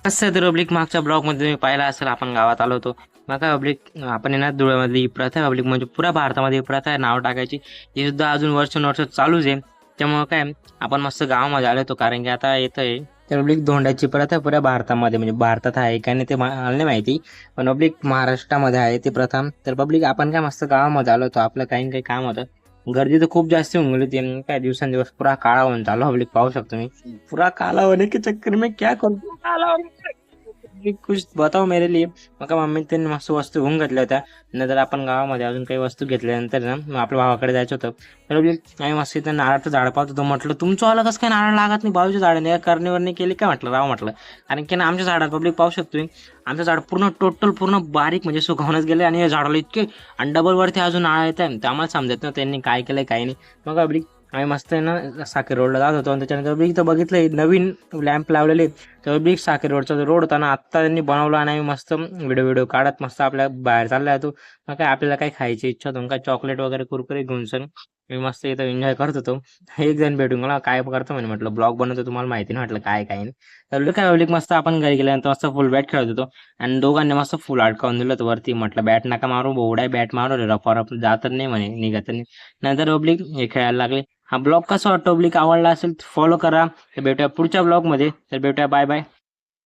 कसं तर पब्लिक मागच्या ब्लॉगमध्ये तुम्ही पाहिला असेल आपण गावात आलो होतो. मग काय पब्लिक आपण आहे ना धुळ्यामधली ही प्रथा आहे पब्लिक म्हणजे पुऱ्या भारतामध्ये ही प्रथा आहे नाव टाकायची. ही सुद्धा अजून वर्षानुवर्ष चालूच आहे. त्यामुळं काय आपण मस्त गावामध्ये आलो होतो कारण की आता येतंय तर पब्लिक धोंड्याची प्रथा पुऱ्या भारतामध्ये म्हणजे भारतात आहे का नाही ते मला नाही माहिती. पण पब्लिक महाराष्ट्रामध्ये आहे ती प्रथा. तर पब्लिक आपण काय मस्त गावामध्ये आलो होतो. आपलं काही ना काही काम होतं. गर्दी तर खूप जास्त होऊन गेली होती आणि काय दिवसेंदिवस पुरा काळा होऊन चालू पब्लिक पाहू शकतो मी. पूरा काला होने के चक्कर में क्या करूँ काला होने के चक्कर में कुछ बताओ मेरे लिए. मग का मम्मी त्यांनी मस्त वस्तू घेऊन घेतल्या होत्या. नंतर आपण गावामध्ये अजून काही वस्तू घेतल्यानंतर ना मग आपल्या भावाकडे जायचं होतं. तर बोलली, आम्ही मस्त इथं नारळाचं झाड पाहत होतो. म्हटलं तुमचं आलं कसं काय नारळ लागत नाही बाजूच्या झाडाने करणीवरणी केली काय म्हटलं राव म्हटलं. कारण की ना आमच्या झाडात पब्लिक पाहू शकतो. आमचं झाड पूर्ण टोटल पूर्ण बारीक म्हणजे सुकावूनच गेले आणि या झाडाला इतके आणि डबल वरती अजून नारळ येत आहे. ते आम्हाला समजत नाही त्यांनी काय केलंय काय नाही. मग पब्लिक आम्ही मस्त आहे ना साखर रोडला जात होतो आणि त्याच्यानंतर मी इथं बघितलं नवीन लॅम्प लावलेले. तर बिग साखर रोडचा जो रोड होता ना आत्ता त्यांनी बनवला आणि आम्ही मस्त व्हिडिओ व्हिडिओ काढत मस्त आपल्या बाहेर चालला जातो. मग काय आपल्याला काही खायची इच्छा होती काय चॉकलेट वगैरे कुरकुरे घेऊन सण मी मस्त इथं एन्जॉय करत होतो. एक जण भेटून गेला काय करतो म्हणे म्हटलं ब्लॉग बनवतो तुम्हाला माहिती नाही म्हटलं काय काय नाही. तर काय पब्लिक मस्त आपण घरी गेल्यानंतर मस्त फुल बॅट खेळत होतो आणि दोघांनी मस्त फुल अडकावून दिलं होतं वरती म्हटलं बॅट नका मारू बोवडाय बॅट मारू रे रफा रफ जात नाही म्हणे निघत नाही. नंतर पब्लिक हे खेळायला लागले. हा ब्लॉग कसा वाटतो पब्लिक आवडला असेल फॉलो करा. तर भेटूया पुढच्या ब्लॉगमध्ये तर भेटूया बाय बाय.